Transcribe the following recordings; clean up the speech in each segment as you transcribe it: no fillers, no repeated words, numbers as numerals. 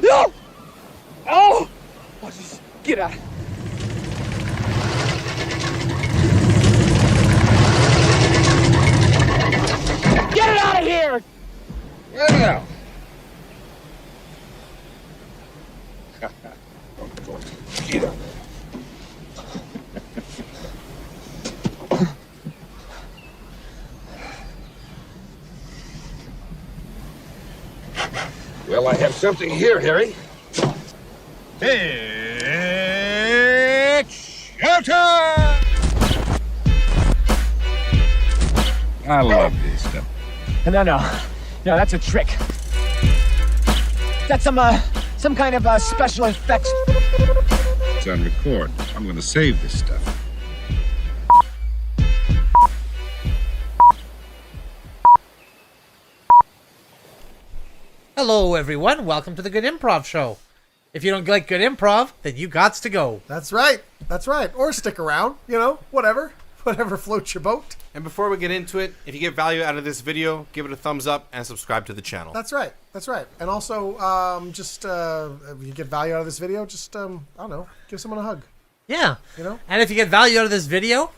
No! Oh! Oh, just get out. Get it out of here! Yeah. Well, I have something here, Harry. It's showtime! I love this stuff. No, that's a trick. That's some kind of special effects. It's on record. I'm gonna save this stuff. Hello, everyone. Welcome to the Good Improv Show. If you don't like good improv, then you gots to go. That's right. That's right. Or stick around. You know, whatever. Whatever floats your boat. And before we get into it, if you get value out of this video, give it a thumbs up and subscribe to the channel. That's right. That's right. And also, if you get value out of this video, just, I don't know, give someone a hug. Yeah. You know? And if you get value out of this video,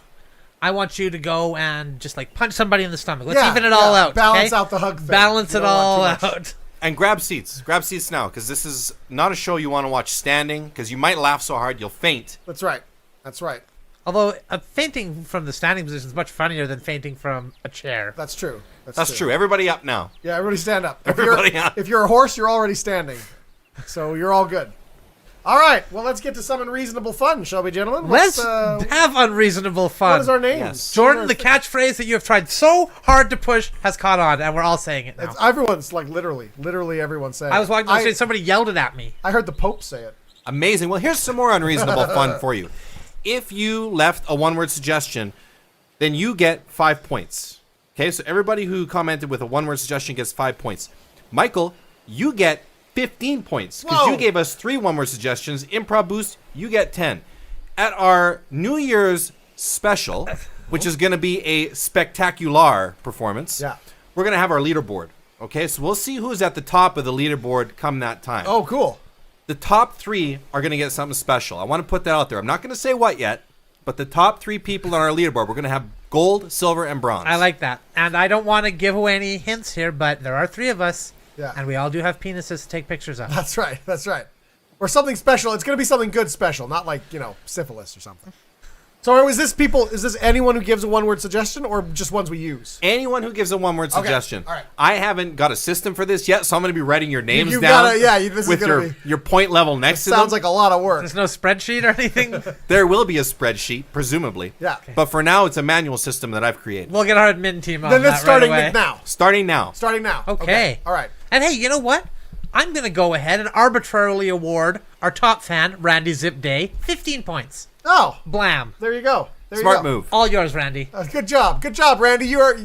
I want you to go and just like punch somebody in the stomach. Let's even it all out. Balance okay? out the hug thing. Balance it all out. And grab seats. Grab seats now, because this is not a show you want to watch standing, because you might laugh so hard you'll faint. That's right. That's right. Although fainting from the standing position is much funnier than fainting from a chair. That's true. That's true. Everybody up now. Yeah, everybody stand up. Everybody up. If you're a horse, you're already standing. So you're all good. All right. Well, let's get to some unreasonable fun, shall we, gentlemen? Let's have unreasonable fun. What is our name? Yes. Jordan, the catchphrase that you have tried so hard to push has caught on, and we're all saying it now. Everyone's like literally everyone's saying it. I was walking down the street, somebody yelled it at me. I heard the Pope say it. Amazing. Well, here's some more unreasonable fun for you. If you left a one-word suggestion, then you get 5 points. Okay, so everybody who commented with a one-word suggestion gets 5 points. Michael, you get 15 points because you gave us 3 one-word suggestions. Improv Boost, you get 10. At our New Year's special, which is going to be a spectacular performance, we're going to have our leaderboard. Okay, so we'll see who's at the top of the leaderboard come that time. Oh, cool. The top 3 are going to get something special. I want to put that out there. I'm not going to say what yet, but the top 3 people on our leaderboard, we're going to have gold, silver, and bronze. I like that. And I don't want to give away any hints here, but there are 3 of us. Yeah. And we all do have penises to take pictures of. That's right. That's right. Or something special. It's going to be something good special, not like, syphilis or something. So is this anyone who gives a one-word suggestion or just ones we use? Anyone who gives a one-word suggestion. All right. I haven't got a system for this yet, so I'm going to be writing your names down this with is gonna your point level next to them. Sounds like a lot of work. There's no spreadsheet or anything? There will be a spreadsheet, presumably. Yeah. Okay. But for now, it's a manual system that I've created. We'll get our admin team on Then that it's starting right away. now. Starting now. Starting now. Okay. All right. And hey, you know what? I'm going to go ahead and arbitrarily award our top fan, Randy Zip Day, 15 points. Oh. Blam. There you go. Smart move. All yours, Randy. Good job. Good job, Randy. You are,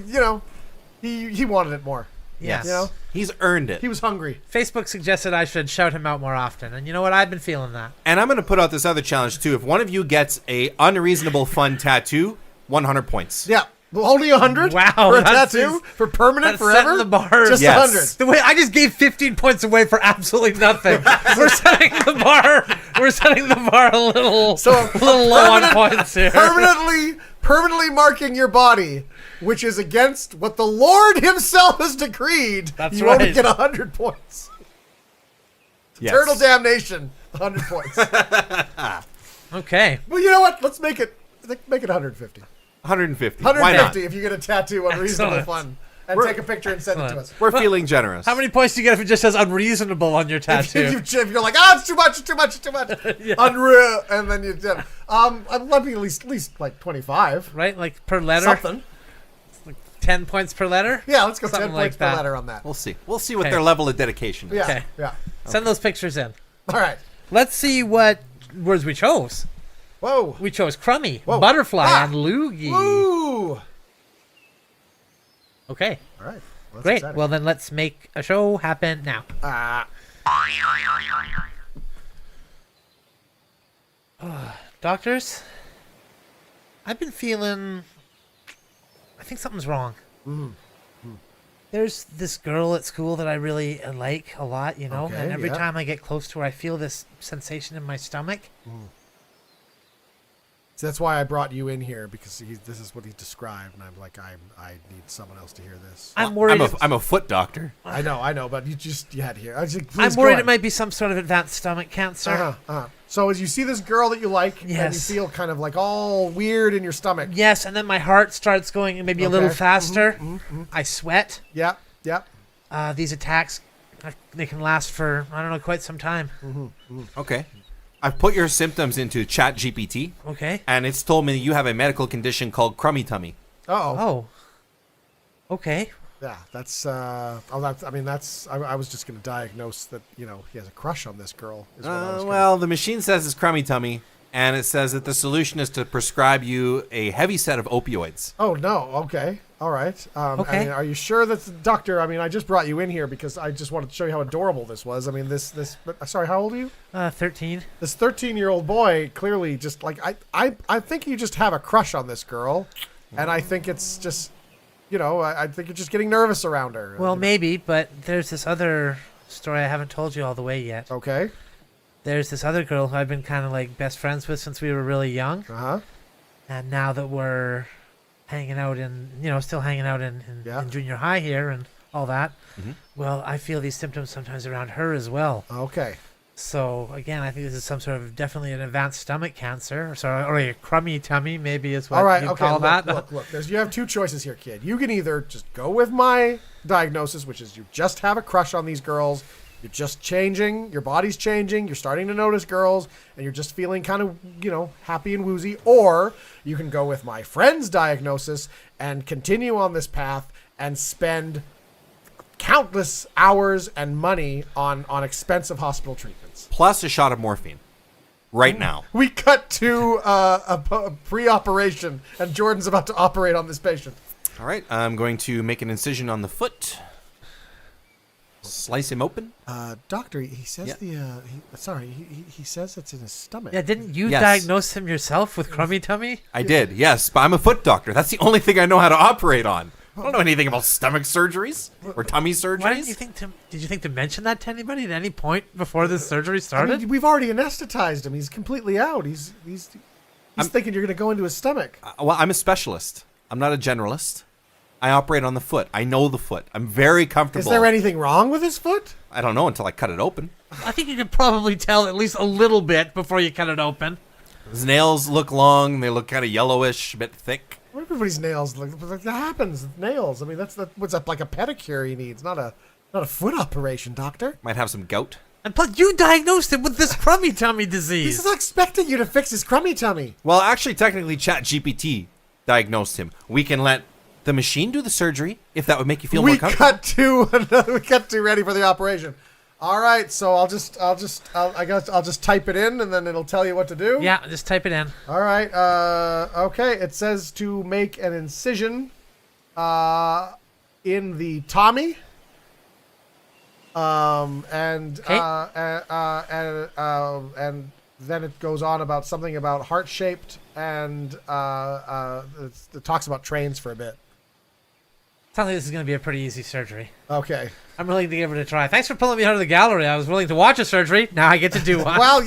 he wanted it more. Yes. You know? He's earned it. He was hungry. Facebook suggested I should shout him out more often. And you know what? I've been feeling that. And I'm going to put out this other challenge, too. If one of you gets a unreasonable fun tattoo, 100 points. Yeah. Well, only 100? Wow, For a that's tattoo? For permanent, That's forever? setting the bar. Just Yes. 100. The way I just gave 15 points away for absolutely nothing. We're setting the bar. We're setting the bar a little, low on points here. Permanently marking your body, which is against what the Lord himself has decreed. That's you right. only get 100 points. Yes. Turtle damnation. 100 points. Okay. Well, you know what? Let's make it 150. 150. 150 Why not? if you get a tattoo on reasonable fun. And take a picture and send it to us. We're feeling generous. How many points do you get if it just says unreasonable on your tattoo? If you're like, it's too much, it's too much, it's too much. Yeah. Unreal. And then you did. I'd love at least like 25. Right? Like per letter? Something. 10 points per letter? Yeah, let's go Something 10 like points that. per letter on that. We'll see. We'll see what Okay. their level of dedication is. Yeah. Okay. Yeah. Send those pictures in. All right. Let's see what words we chose. Whoa. We chose Crummy, Whoa. Butterfly, Ah. and Loogie. Woo. Okay. All right. Well, that's Great. exciting. Well, then let's make a show happen now. Doctors, I've been feeling... I think something's wrong. Yeah, There's this girl at school that I really like a lot, you know, Okay, and every yeah. time I get close to her, I feel this sensation in my stomach. So that's why I brought you in here, because this is what he described, and I'm like, I need someone else to hear this. I'm worried. I'm a foot doctor. I know, but you had to hear. I was like, I'm please worried go it might be some sort of advanced stomach cancer. So as you see this girl that you like, and you Yes. feel kind of like all weird in your stomach. Yes, and then my heart starts going maybe a little Okay. faster. I sweat. Yeah. These attacks, they can last for, I don't know, quite some time. Okay. I've put your symptoms into ChatGPT, Okay. and it's told me you have a medical condition called crummy tummy. Oh. Okay. Yeah, that's. I was just going to diagnose that he has a crush on this girl. Is what I was gonna- Well, the machine says it's crummy tummy, and it says that the solution is to prescribe you a heavy set of opioids. Oh no. Okay. All right. Okay. I mean, are you sure that's doctor? I mean, I just brought you in here because I just wanted to show you how adorable this was. I mean, sorry, how old are you? 13. This 13-year-old boy clearly just like I think you just have a crush on this girl, and I think it's just, I think you're just getting nervous around her. Well, maybe, but there's this other story I haven't told you all the way yet. Okay. There's this other girl who I've been kind of like best friends with since we were really young. Uh-huh. And now that we're hanging out still hanging out in junior high here and all that, well, I feel these symptoms sometimes around her as well. Okay. So, again, I think this is some sort of definitely an advanced stomach cancer, or a crummy tummy, maybe is what All right. you Okay. call that. Look. You have two choices here, kid. You can either just go with my diagnosis, which is you just have a crush on these girls. You're just changing. Your body's changing. You're starting to notice girls, and you're just feeling kind of, happy and woozy. Or you can go with my friend's diagnosis and continue on this path and spend countless hours and money on expensive hospital treatments. Plus a shot of morphine. Right now. We cut to a pre-operation, and Jordan's about to operate on this patient. All right. I'm going to make an incision on the foot. Slice him open. Doctor, he says Yeah. he says it's in his stomach. Yeah, didn't you Yes. diagnose him yourself with crummy tummy? I did, yes, but I'm a foot doctor. That's the only thing I know how to operate on. I don't know anything about stomach surgeries or tummy surgeries. Why didn't you think did you think to mention that to anybody at any point before this surgery started? We've already anesthetized him. He's completely out. He's thinking you're going to go into his stomach. Well, I'm a specialist. I'm not a generalist. I operate on the foot. I know the foot. I'm very comfortable. Is there anything wrong with his foot? I don't know until I cut it open. I think you could probably tell at least a little bit before you cut it open. His nails look long. They look kind of yellowish, a bit thick. Everybody's nails look like that happens with nails. I mean, what's up like a pedicure he needs, not a foot operation, doctor. Might have some gout. And plus, you diagnosed him with this crummy tummy disease. He's not expecting you to fix his crummy tummy. Well, actually, technically, ChatGPT diagnosed him. We can let the machine do the surgery if that would make you feel more We comfortable. cut to ready for the operation. All right, so I'll just type it in and then it'll tell you what to do. Yeah, just type it in. All right. Okay. It says to make an incision in the tummy. And then it goes on about something about heart shaped, and it talks about trains for a bit. Sounds like this is going to be a pretty easy surgery. Okay. I'm willing to give it a try. Thanks for pulling me out of the gallery. I was willing to watch a surgery. Now I get to do one. Well,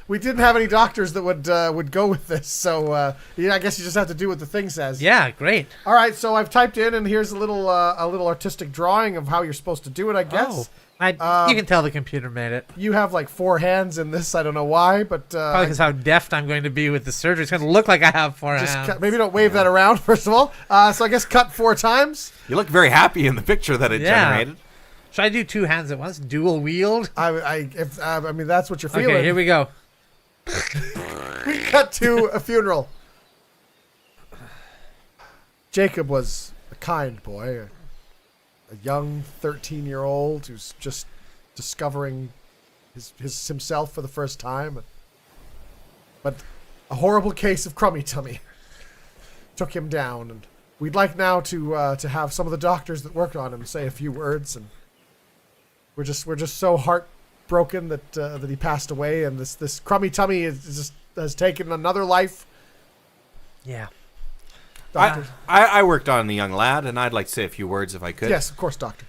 we didn't have any doctors that would go with this, so I guess you just have to do what the thing says. Yeah, great. All right, so I've typed in, and here's a little artistic drawing of how you're supposed to do it. I guess. You can tell the computer made it. You have like 4 hands in this. I don't know why, but Probably because how deft I'm going to be with the surgery. It's going to look like I have 4 hands. maybe don't wave that around first of all. So I guess cut 4 times. You look very happy in the picture that it generated. Should I do 2 hands at once? Dual wield? I mean that's what you're feeling. Okay, here we go. We cut to a funeral. Jacob was a kind boy, a young 13-year-old who's just discovering himself for the first time. But a horrible case of crummy tummy took him down, and we'd like now to have some of the doctors that worked on him say a few words. And we're just so heartbroken that he passed away, and this crummy tummy has taken another life. Yeah. Doctor. I worked on the young lad, and I'd like to say a few words if I could. Yes, of course, Doctor.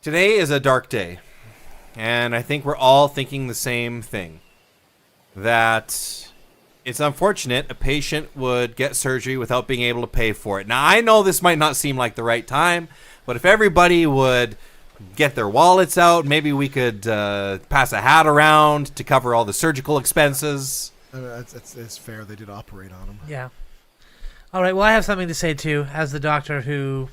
Today is a dark day, and I think we're all thinking the same thing. That it's unfortunate a patient would get surgery without being able to pay for it. Now, I know this might not seem like the right time, but if everybody would get their wallets out, maybe we could pass a hat around to cover all the surgical expenses. It's fair. They did operate on him. Yeah. All right. Well, I have something to say too, as the doctor who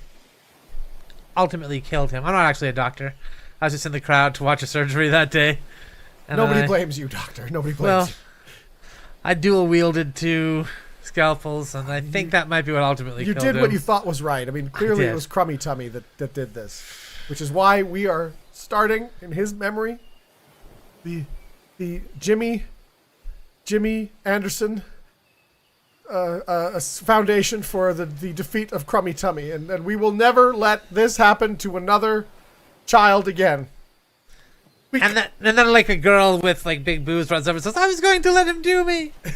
ultimately killed him. I'm not actually a doctor. I was just in the crowd to watch a surgery that day. And Nobody blames you, Doctor. Nobody blames you. I dual wielded 2 scalpels, and I think that might be what ultimately You killed him. did what you thought was right. I mean, clearly it was Crummy Tummy that did this, which is why we are starting in his memory the Jimmy Anderson foundation for the defeat of Crummy Tummy, and we will never let this happen to another child again. And then like a girl with like big boobs runs over and says, "I was going to let him do me." Like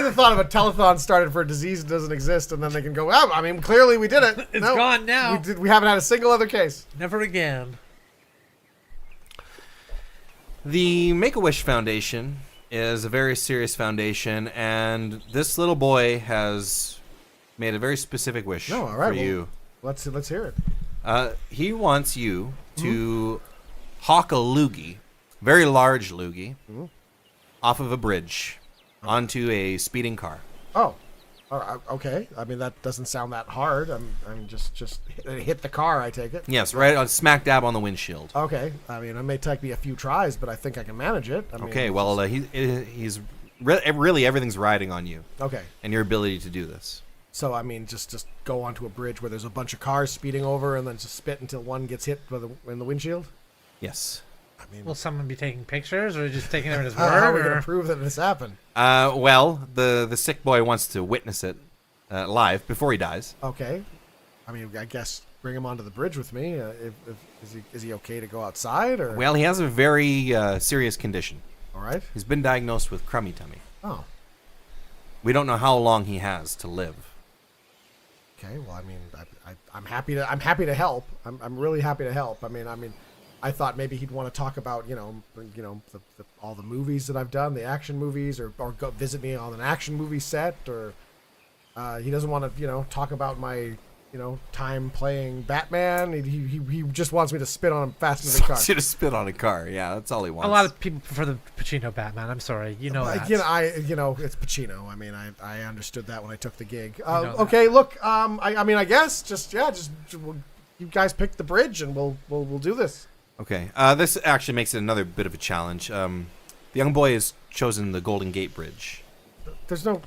the thought of a telethon started for a disease that doesn't exist, and then they can go, "Oh, I mean, clearly we did it. It's gone now. We haven't had a single other case. Never again." The Make-A-Wish Foundation is a very serious foundation, and this little boy has made a very specific wish No, all right, for you. Let's hear it. He wants you to hawk a loogie, very large loogie, off of a bridge onto a speeding car. Oh, okay. I mean, that doesn't sound that hard. I'm just hit the car. I take it. Yes, right on smack dab on the windshield. Okay. I mean, it may take me a few tries, but I think I can manage it. I mean, Okay, well, he's really everything's riding on you okay. and your ability to do this. So I mean, just go onto a bridge where there's a bunch of cars speeding over, and then just spit until one gets hit in the windshield. Yes. I mean, Will someone be taking pictures, or just taking it at his how word? are we going or- to prove that this happened? Well, the sick boy wants to witness it live before he dies. Okay. I mean, I guess bring him onto the bridge with me. Is he okay to go outside or? Well, he has a very serious condition. All right. He's been diagnosed with crummy tummy. Oh. We don't know how long he has to live. Okay. Well, I mean, I'm happy to help. I'm really happy to help. I mean, I thought maybe he'd want to talk about all the movies that I've done, the action movies, or go visit me on an action movie set, or he doesn't want to talk about my time playing Batman. He just wants me to spit on a fast moving car. Should have spit on a car. Yeah, that's all he wants. A lot of people prefer the Pacino Batman. I'm sorry, that. It's Pacino. I mean, I understood that when I took the gig. know Okay, look, I mean, I guess just you guys pick the bridge and we'll do this. Okay. This actually makes it another bit of a challenge. The young boy has chosen the Golden Gate Bridge. There's no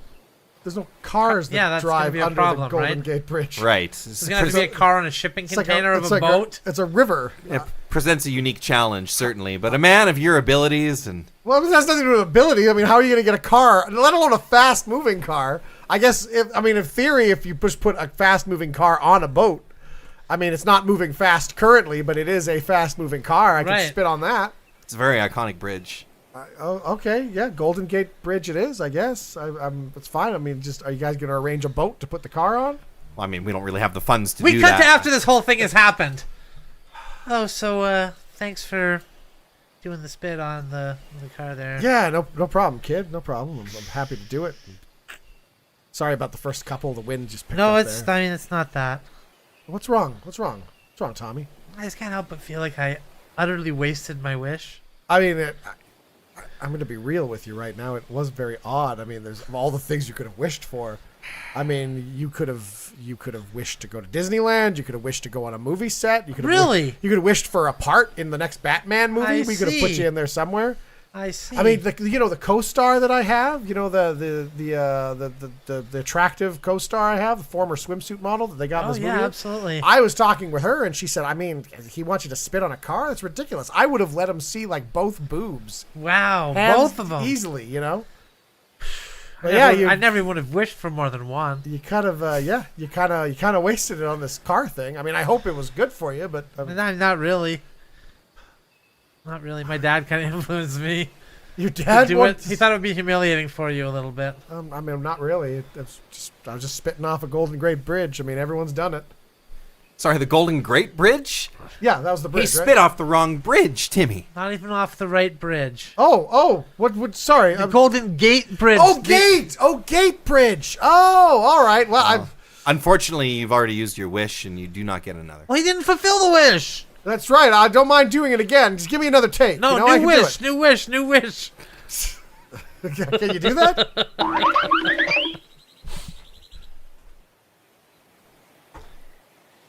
cars that that's gonna drive be a under problem, the Golden right? Gate Bridge. Right. There's gonna have to be a car on a shipping container of a boat. It's a river. It presents a unique challenge, certainly. But a man of your abilities and Well, it has nothing to do with ability. I mean, how are you going to get a car, let alone a fast-moving car? I guess, in theory, if you just put a fast-moving car on a boat, I mean, it's not moving fast currently, but it is a fast-moving car. I can spit on that. it's a very iconic bridge. Okay, yeah, Golden Gate Bridge it is, I guess. It's fine. I mean, are you guys going to arrange a boat to put the car on? Well, I mean, we don't really have the funds to We do cut that. to after this whole thing has happened. Oh, so thanks for doing the spit on the car there. Yeah, no problem, kid. No problem. I'm happy to do it. Sorry about the first couple. The wind just picked up there. I mean, it's not that. What's wrong? What's wrong, Tommy? I just can't help but feel like I utterly wasted my wish. I mean, I'm going to be real with you right now. It was very odd. I mean, there's all the things you could have wished for. I mean, you could have wished to go to Disneyland. You could have wished to go on a movie set. You could have Really? you could have wished for a part in the next Batman movie. I We could have put see. you in there somewhere. I see. I mean, the co-star that I have, the attractive co-star I have, the former swimsuit model that they got in oh this yeah, movie. absolutely. I was talking with her, and she said, I mean, he wants you to spit on a car? That's ridiculous. I would have let him see, like, both boobs. Wow, Hands both of them. Easily, But yeah, I never would have wished for more than one. you kind of, you kind of wasted it on this car thing. I mean, I hope it was good for you, but... Not really. Not really. My dad kind of influenced me. Your dad do it. He thought it would be humiliating for you a little bit. I mean, not really. I was just spitting off a Golden Gate Bridge. I mean, everyone's done it. Sorry, the Golden Gate Bridge? Yeah, that was the bridge, He right? spit off the wrong bridge, Timmy. Not even off the right bridge. Oh, what, sorry. The Golden Gate Bridge. Gate Bridge. Oh, all right. Well, Unfortunately, you've already used your wish, and you do not get another. Well, he didn't fulfill the wish. that's right. I don't mind doing it again. Just give me another take. No, you know, I new can do wish, it. new wish, new wish. Can you do that?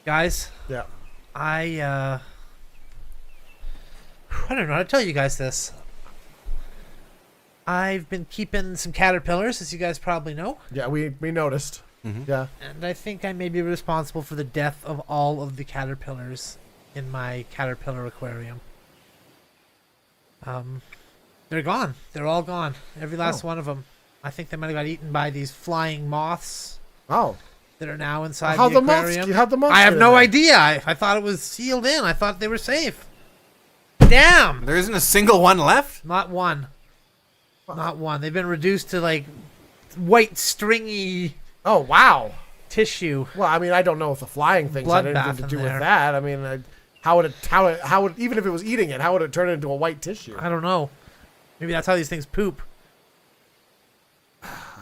Guys, Yeah. I don't know how to tell you guys this. I've been keeping some caterpillars, as you guys probably know. Yeah, we noticed. Yeah. And I think I may be responsible for the death of all of the caterpillars in my caterpillar aquarium. They're gone. They're all gone. Every last one of them. I think they might have got eaten by these flying moths Oh. that are now inside How'd the the moths- aquarium. how'd the moths I have get in no there? idea. I thought it was sealed in. I thought they were safe. Damn! There isn't a single one left? Not one. Not one. They've been reduced to like white stringy Oh, wow. tissue. Well, I mean, I don't know if the flying things had Bloodbath anything to in do there. with that. I mean, how would even if it was eating it, how would it turn it into a white tissue? I don't know. Maybe that's how these things poop.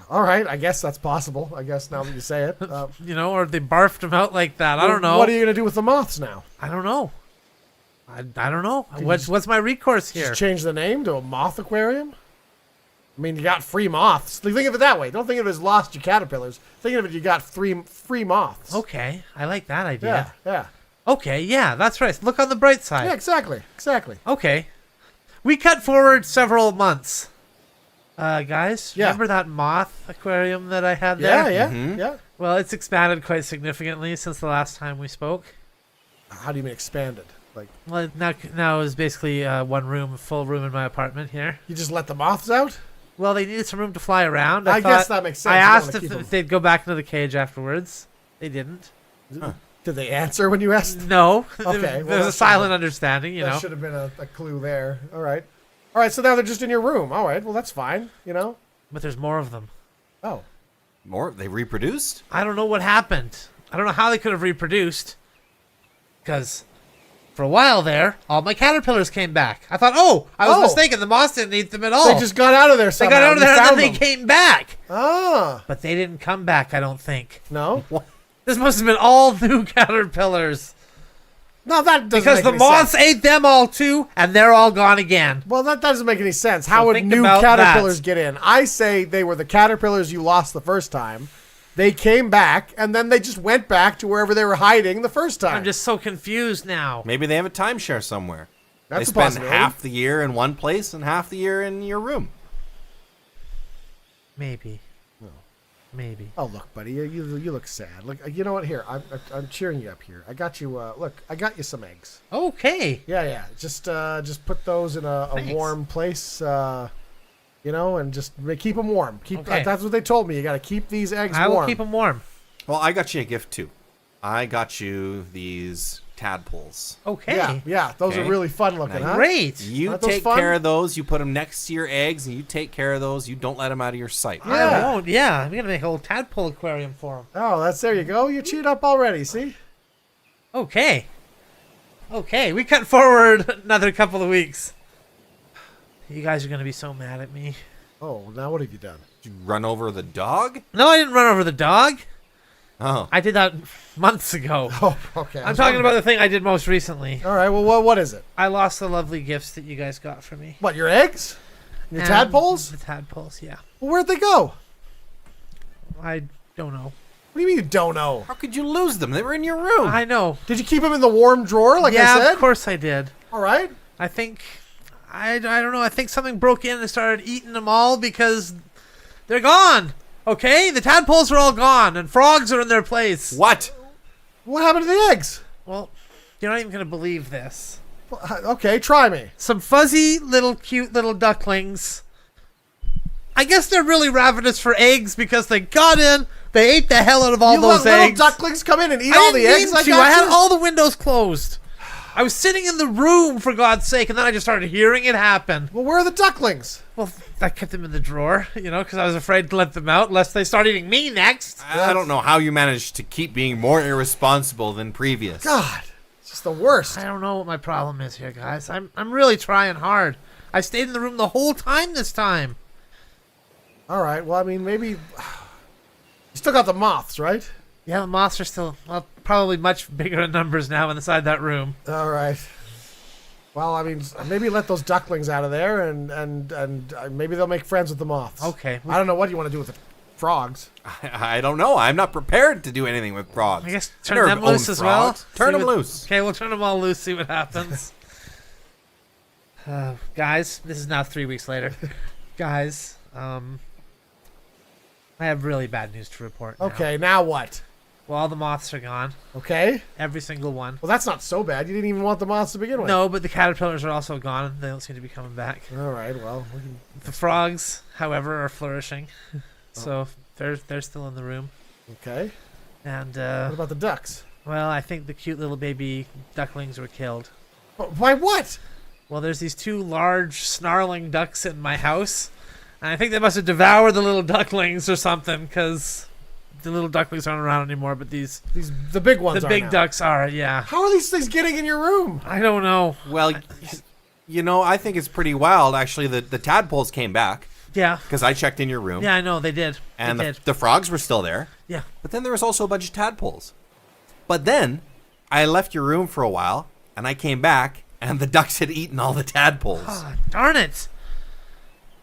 All right, I guess that's possible. I guess now that you say it. You know, or they barfed them out like that. I don't know. What are you gonna do with the moths now? I don't know. I don't know. you What's my recourse here? Just change the name to a moth aquarium? I mean, you got free moths. Think of it that way. Don't think of it as lost your caterpillars. Think of it, you got free moths. Okay, I like that idea. Yeah. Okay, yeah, that's right. Look on the bright side. Yeah, exactly. Okay. We cut forward several months. Guys, Yeah. remember that moth aquarium that I had Yeah, there? yeah. Well, it's expanded quite significantly since the last time we spoke. How do you mean expanded? Like, Well, now is basically one room, full room in my apartment here. you just let the moths out? Well, they needed some room to fly around. I guess thought- that makes sense. I You don't asked wanna if, keep 'em. if they'd go back into the cage afterwards. They didn't. Did they answer when you asked? No. Okay, There well, was that a silent should've- understanding, you That know. should have been a clue there. All right, so now they're just in your room. All right, well, that's fine, you know? But there's more of them. Oh. More? They reproduced? I don't know what happened. I don't know how they could have reproduced. Because for a while there, all my caterpillars came back. I thought, I was Oh. mistaken. The moths didn't eat them at all. They just got out of there They somehow. got out of You there and then found they them. came back. Ah, But they didn't come back, I don't think. no? This must have been all new caterpillars. No, that doesn't Because make the any moths sense. ate them all too, and they're all gone again. Well, that doesn't make any sense. How would think new about caterpillars that. get in? I say they were the caterpillars you lost the first time. They came back, and then they just went back to wherever they were hiding the first time. I'm just so confused now. Maybe they have a timeshare somewhere. That's They a spend possibility. half the year in one place and half the year in your room. Maybe. Maybe. Oh, look, buddy, you look sad. Look, you know what? Here, I'm cheering you up here. I got you. Look, I got you some eggs. Okay. Yeah. Just put those in a Thanks. warm place. You know, and just keep them warm. Okay. That's what they told me. You got to keep these eggs I warm. will keep them warm. Well, I got you a gift too. I got you these tadpoles. Okay. Yeah. Those are Okay. really fun looking, Now huh? Great. You Aren't those take fun? care of those. You put them next to your eggs, and you take care of those. You don't let them out of your sight. Yeah. I won't. Yeah. I'm going to make a whole tadpole aquarium for them. Oh, there you go. You're cheated up already. See? Okay. We cut forward another couple of weeks. You guys are going to be so mad at me. Oh, now what have you done? Did you run over the dog? No, I didn't run over the dog. Oh, I did that months ago. Oh, okay. I'm talking about the thing I did most recently. All right. Well, what is it? I lost the lovely gifts that you guys got for me. What? Your eggs? Your And tadpoles? The tadpoles, yeah. Well, where'd they go? I don't know. What do you mean you don't know? how could you lose them? They were in your room. I know. Did you keep them in the warm drawer, like yeah, I said? of course I did. All right. I think, I don't know, I think something broke in and started eating them all because they're gone. Okay? The tadpoles are all gone and frogs are in their place. What? What happened to the eggs? Well, you're not even going to believe this. Well, okay, try me. Some fuzzy little cute little ducklings. I guess they're really ravenous for eggs because they got in, they ate the hell out of all You those let eggs. little ducklings come in and eat I all the didn't eggs mean I to. got I had you? all the windows closed. I was sitting in the room, for God's sake, and then I just started hearing it happen. Well, where are the ducklings? Well, I kept them in the drawer, because I was afraid to let them out, lest they start eating me next. I don't know how you managed to keep being more irresponsible than previous. God, it's just the worst. I don't know what my problem is here, guys. I'm really trying hard. I stayed in the room the whole time this time. All right, well, I mean, maybe... You still got the moths, right? Yeah, the moths are still, probably much bigger in numbers now inside that room. All right. Well, I mean, maybe let those ducklings out of there, and maybe they'll make friends with the moths. Okay. I don't know what you want to do with the frogs. I don't know. I'm not prepared to do anything with frogs. I guess I turn never them owned loose as well. frogs. Turn See them what- loose. Okay, we'll turn them all loose, see what happens. Guys, this is now 3 weeks later. Guys, I have really bad news to report now. Okay, now what? Well, all the moths are gone. Okay. Every single one. Well, that's not so bad. You didn't even want the moths to begin with. No, but the caterpillars are also gone. They don't seem to be coming back. All right, well, we can... The frogs, however, are flourishing. So they're still in the room. Okay. And, What about the ducks? well, I think the cute little baby ducklings were killed. Why what? Well, there's these two large snarling ducks in my house. And I think they must have devoured the little ducklings or something, because the little ducklings aren't around anymore, but the big ones are big now. ducks are, yeah. How are these things getting in your room? I don't know. Well, I think it's pretty wild, actually. The tadpoles came back Yeah. because I checked in your room. Yeah, I know, they did. And they did. the frogs were still there. Yeah. But then there was also a bunch of tadpoles. But then I left your room for a while, and I came back, and the ducks had eaten all the tadpoles. Ah, darn it.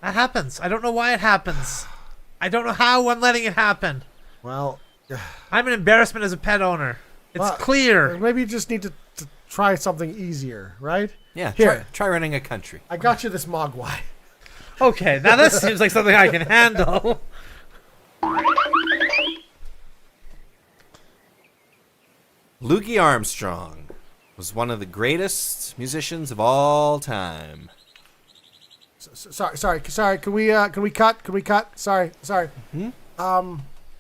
That happens. I don't know why it happens. I don't know how I'm letting it happen. Well, I'm an embarrassment as a pet owner. It's well, clear. maybe you just need to try something easier, right? Yeah, Here. try running a country. I got you this mogwai. Okay, now this seems like something I can handle. Loogie Armstrong was one of the greatest musicians of all time. Sorry. Can we cut? Can we cut? Sorry.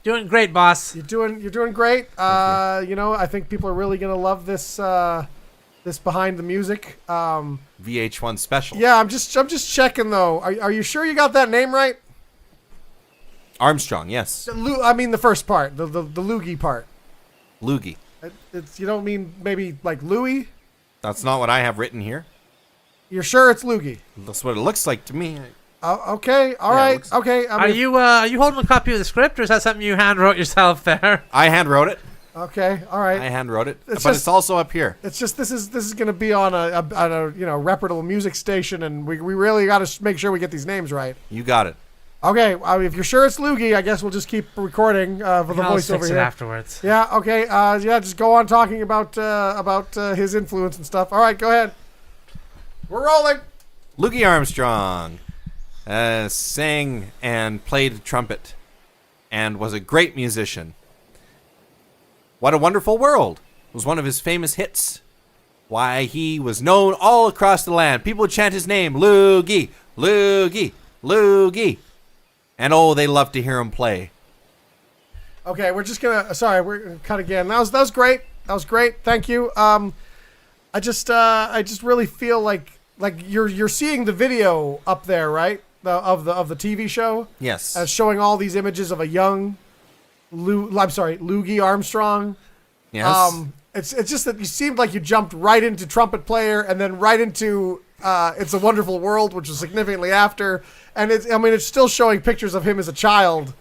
Doing great, boss. You're doing great. I think people are really gonna love this this behind the music. VH1 special. Yeah, I'm just checking though. Are you sure you got that name right? Armstrong, yes. I mean the first part, the Loogie part. Loogie. You don't mean maybe like Louie? That's not what I have written here. You're sure it's Loogie? That's what it looks like to me. Okay, all Yeah, it right, looks- okay. Are you holding a copy of the script, or is that something you hand wrote yourself there? I hand wrote it. Okay, all right. I hand wrote it. It's But just- it's also up here. It's just this is going to be on a reputable music station, and we really got to make sure we get these names right. You got it. Okay, if you're sure it's Loogie, I guess we'll just keep recording for the I'll voice fix over it here. afterwards. Yeah. Okay. Just go on talking about his influence and stuff. All right, go ahead. We're rolling. Loogie Armstrong sang and played trumpet and was a great musician. What a Wonderful World was one of his famous hits. Why, he was known all across the land. People would chant his name, Loogie, Loogie, Loogie. And oh, they loved to hear him play. Okay, we're just gonna. Sorry, we're gonna cut again. That was great. That was great. Thank you. I just really feel like you're seeing the video up there, right? Of the TV show. Yes. Showing all these images of a young Loogie Armstrong. Yes. It's just that you seemed like you jumped right into trumpet player and then right into It's a Wonderful World, which was significantly after, and it's still showing pictures of him as a child.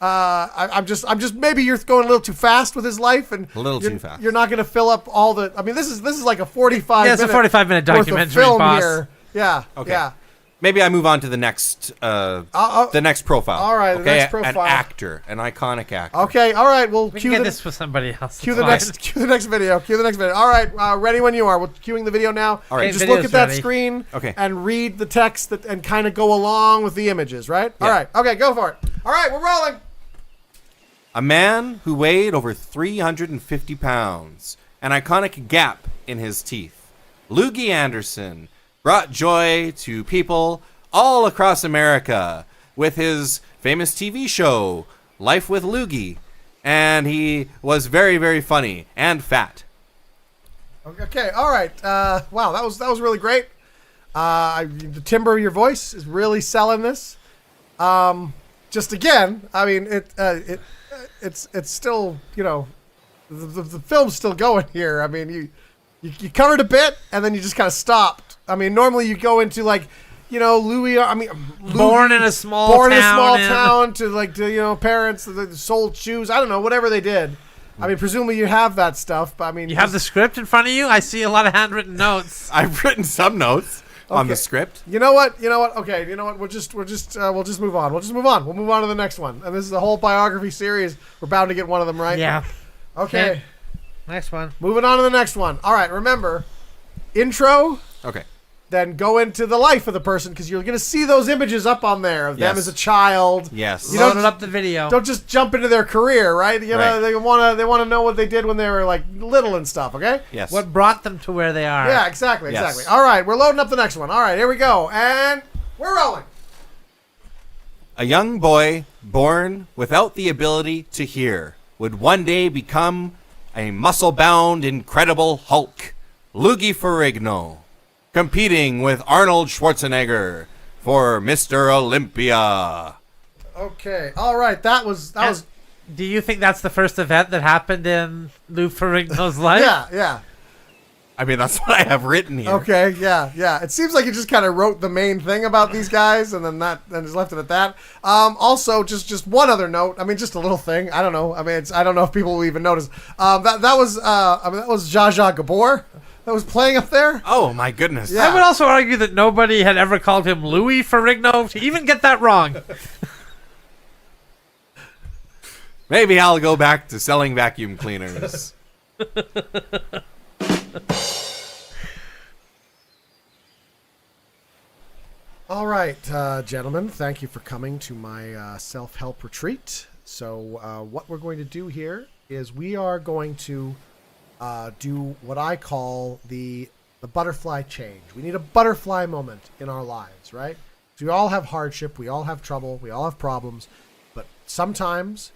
I'm just maybe you're going a little too fast with his life, and A little too fast. You're not going to fill up all the. I mean, this is like a 45. Yeah, it's a 45-minute worth of documentary, film boss. here. Yeah. Okay. Yeah. Maybe I move on to the next profile. All right, the Okay, next an profile. actor, an iconic actor. Okay. All right. We'll We cue can get the this with somebody else. Cue it's the fine. next. Cue the next video. Cue the next video. All right, ready when you are. We're queuing the video now. All right. Just video's look at that ready. screen. Okay. And read the text and kind of go along with the images, right? Yeah. All right. Okay, go for it. All right, we're rolling. A man who weighed over 350 pounds, an iconic gap in his teeth. Loogie Anderson brought joy to people all across America with his famous TV show, Life with Loogie. And he was very, very funny and fat. Okay, all right. Wow, that was really great. The timbre of your voice is really selling this. Just again, I mean, it's still, you know, the film's still going here. I mean, you covered a bit and then you just kind of stopped. I mean, normally you go into like, you know, Louis. Born in a small town to like, to, you know, parents that sold shoes. I don't know, whatever they did. I mean, presumably you have that stuff, but I mean, You have the script in front of you? I see a lot of handwritten notes. I've written some notes on the script. You know what? Okay, you know what? We'll just move on. We'll move on to the next one. And this is a whole biography series. We're bound to get one of them right. Yeah. Okay. Next one. Moving on to the next one. All right. Remember, intro. Okay. Then go into the life of the person because you're going to see those images up on there of them Yes. as a child. Yes. You Loaded up the video. Don't just jump into their career, right? You know, Right. they want to know what they did when they were like little and stuff. Okay. Yes. What brought them to where they are? Yeah. Exactly. Yes. Exactly. All right. We're loading up the next one. All right. Here we go. And we're rolling. A young boy born without the ability to hear would one day become a muscle-bound, incredible Hulk, Loogie Ferrigno, competing with Arnold Schwarzenegger for Mr. Olympia. Okay. All right. That was. Do you think that's the first event that happened in Lou Ferrigno's life? Yeah. I mean, that's what I have written here. Okay, yeah. It seems like you just kind of wrote the main thing about these guys, and then just left it at that. Also, just one other note. I mean, just a little thing. I don't know. I mean, I don't know if people will even notice. That was Zsa Zsa Gabor that was playing up there. Oh, my goodness. Yeah. I would also argue that nobody had ever called him Louis Ferrigno to even get that wrong. Maybe I'll go back to selling vacuum cleaners. All right, gentlemen, thank you for coming to my self-help retreat. So what we're going to do here is we are going to do what I call the butterfly change. We need a butterfly moment in our lives, right? So we all have hardship, we all have trouble, we all have problems, but sometimes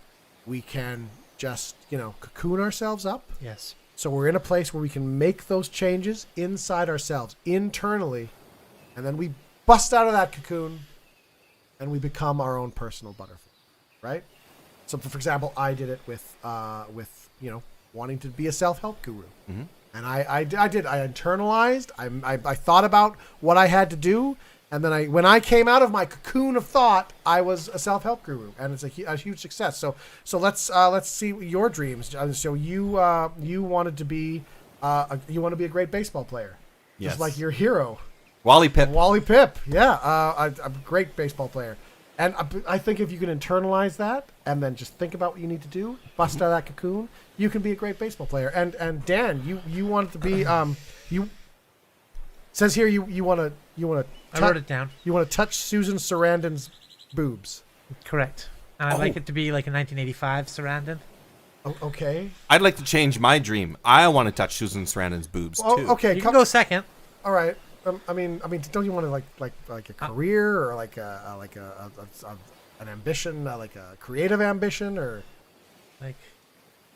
we can just, you know, cocoon ourselves up. Yes. So we're in a place where we can make those changes inside ourselves, internally, and then we bust out of that cocoon and we become our own personal butterfly, right? So, for example, I did it with you know, wanting to be a self-help guru. Mm-hmm. And I internalized, I thought about what I had to do, and then when I came out of my cocoon of thought, I was a self-help guru, and it's a huge success. So let's see your dreams. So you wanted to be you want to be a great baseball player, Yes. just like your hero, Wally Pip. Wally Pip. Yeah, a great baseball player. And I think if you can internalize that and then just think about what you need to do, bust out of that cocoon, you can be a great baseball player. And Dan, you wanted to be you says here you want to I wrote it down. You want to touch Susan Sarandon's boobs. Correct. And I'd like it to be like a 1985 Sarandon. Okay. I'd like to change my dream. I want to touch Susan Sarandon's boobs, too. Okay. You can go second. All right. I mean, don't you want to like a career or like an ambition, like a creative ambition, or Like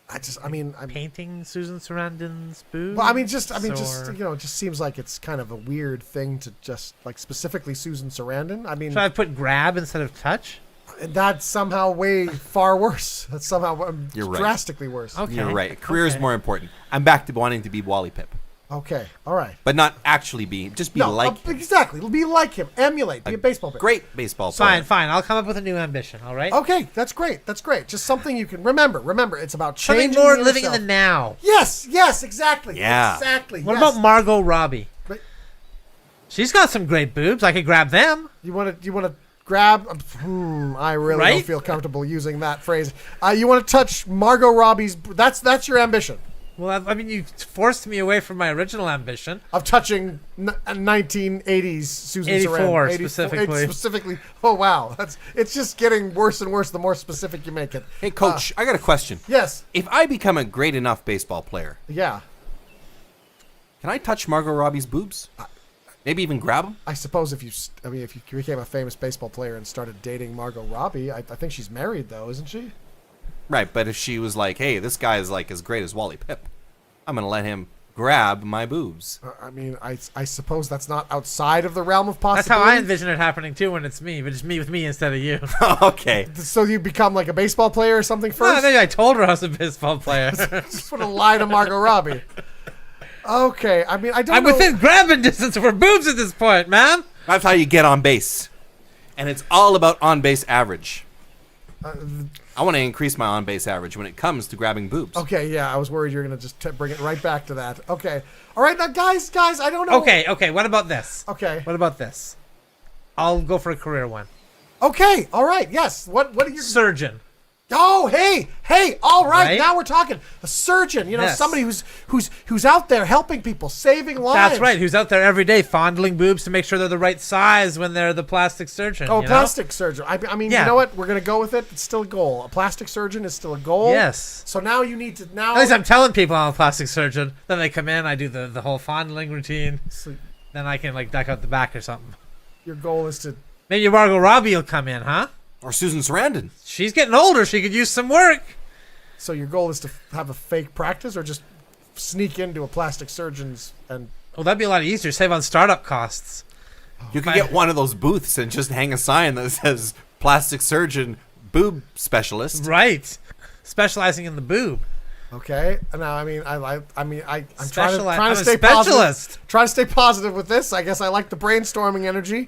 I'm painting Susan Sarandon's boobs? Well, I mean, just or- you know, it just seems like it's kind of a weird thing to just like specifically Susan Sarandon. I mean, Should I put grab instead of touch? that's somehow way far worse. That's somehow You're right. drastically worse. Okay. You're right. Career is Okay. more important. I'm back to wanting to be Wally Pip. Okay. All right. But not actually be, just be No, like him. exactly. Be like him. Emulate. Be a baseball player. Great baseball player. Fine. I'll come up with a new ambition, all right? Okay, that's great. That's great. Just something you can remember. Remember, it's about Something changing more yourself. living in the now. Yes, exactly. Yeah. Exactly. What yes. about Margot Robbie? But She's got some great boobs. I could grab them. you want to grab? I really don't Right? feel comfortable using that phrase. You want to touch Margot Robbie's? That's your ambition Well, I mean, you forced me away from my original ambition. of touching 1980s Susan 84 Sarandon. specifically. Specifically. Oh wow, it's just getting worse and worse the more specific you make it. Hey, Coach, I got a question. Yes. If I become a great enough baseball player, Yeah. can I touch Margot Robbie's boobs? Maybe even grab them? I suppose if you became a famous baseball player and started dating Margot Robbie, I think she's married though, isn't she? Right, but if she was like, hey, this guy is like as great as Wally Pip, I'm going to let him grab my boobs. I mean, I suppose that's not outside of the realm of That's possibility. how I envision it happening too when it's me, but it's me with me instead of you. Okay. So you become like a baseball player or something No, I first? think I told her I was a baseball player. Just want to lie to Margot Robbie. Okay, I mean, I don't I'm know. within grabbing distance of her boobs at this point, man. That's how you get on base. And it's all about on-base average. I want to increase my on-base average when it comes to grabbing boobs. Okay, yeah, I was worried you were going to just bring it right back to that. Okay. All right, now, guys, I don't know. Okay, what about this? Okay. What about this? I'll go for a career one. Okay, all right, yes. What are you... Surgeon. Oh, hey, all right, Right? now we're talking. A surgeon, Yes. somebody who's out there helping people, saving lives. That's right. Who's out there every day fondling boobs to make sure they're the right size when they're the plastic surgeon. Oh, you know? plastic surgeon. I mean, Yeah. you know what? We're going to go with it. It's still a goal. A plastic surgeon is still a goal. Yes. So now you need to... At least I'm telling people I'm a plastic surgeon. Then they come in, I do the whole fondling routine. Then I can like duck out the back or something. Your goal is to... Maybe Margot Robbie will come in, huh? Or Susan Sarandon. She's getting older. She could use some work. So your goal is to have a fake practice or just sneak into a plastic surgeon's and... Well, that'd be a lot easier. Save on startup costs. You could get one of those booths and just hang a sign that says plastic surgeon boob specialist. Right. Specializing in the boob. Okay. Now, I'm Speciali- trying I'm to a stay specialist. positive. Trying to stay positive with this. I guess I like the brainstorming energy.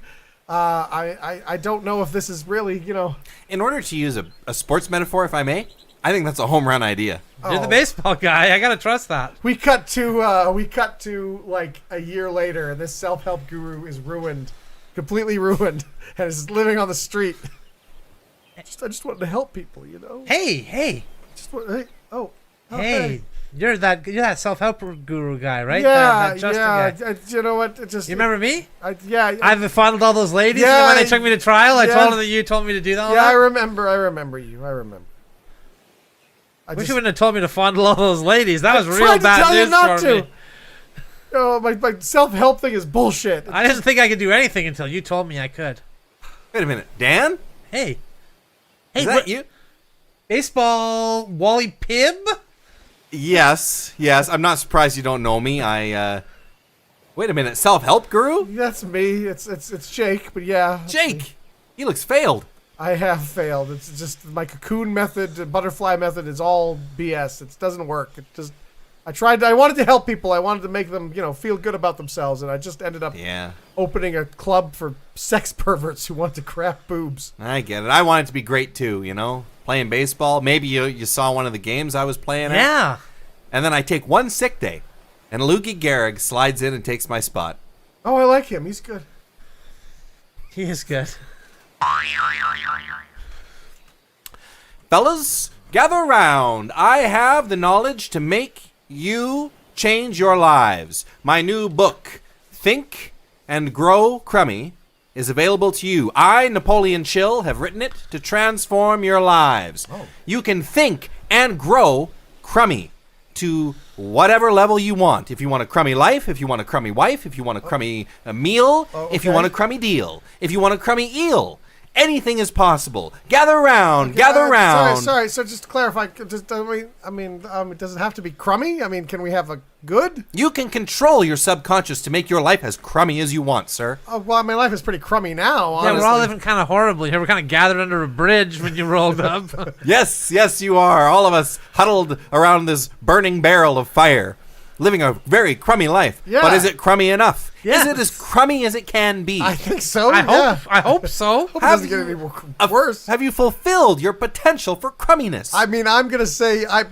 I don't know if this is really, In order to use a sports metaphor, if I may, I think that's a home run idea. You're the baseball guy. I gotta trust that. We cut to like a year later, and this self-help guru is ruined, completely ruined, and is living on the street. I just wanted to help people, Hey, hey. you're that self-help guru guy, right? Yeah, That Justin yeah. guy. You know what? It just You remember me? yeah. I've fondled all those ladies Yeah, when they took me to trial. I yeah. told them that you told me to do that. Yeah, I remember you. I remember. Wish you wouldn't have told me to fondle all those ladies. That was I real tried to bad tell you news not for to. me. Oh, my self-help thing is bullshit. I didn't think I could do anything until you told me I could. Wait a minute. Dan? Hey, Is that you? baseball Wally Pibb? Yes. I'm not surprised you don't know me. Wait a minute. Self-help guru? That's me. It's Jake, but yeah. Jake! He looks failed. I have failed. It's just my cocoon method, the butterfly method is all BS. It doesn't work. I wanted to help people. I wanted to make them, feel good about themselves, and I just ended up opening a club for sex perverts who want to crap boobs. I get it. I want it to be great too, Playing baseball. Maybe you saw one of the games I was playing at. Yeah. And then I take one sick day, and Loogie Gehrig slides in and takes my spot. Oh, I like him. He's good. He is good. Fellas, gather round. I have the knowledge to make you change your lives. My new book, Think and Grow Crummy, is available to you. I, Napoleon Chill, have written it to transform your lives. You can think and grow crummy to whatever level you want. If you want a crummy life, if you want a crummy wife, if you want a crummy meal, if you want a crummy deal, if you want a crummy eel, anything is possible. Gather round, gather round. Sorry. So just to clarify, does it have to be crummy? I mean, can we have a good? You can control your subconscious to make your life as crummy as you want, sir. Oh, well, my life is pretty crummy now, honestly. Yeah, we're all living kind of horribly here. We're kind of gathered under a bridge when you rolled up. Yes, you are. All of us huddled around this burning barrel of fire, living a very crummy life. Yeah. But is it crummy enough? Yes. Is it as crummy as it can be? I think so, I hope so. Hope it doesn't get any worse. Have you fulfilled your potential for crumminess? I mean, I'm gonna say I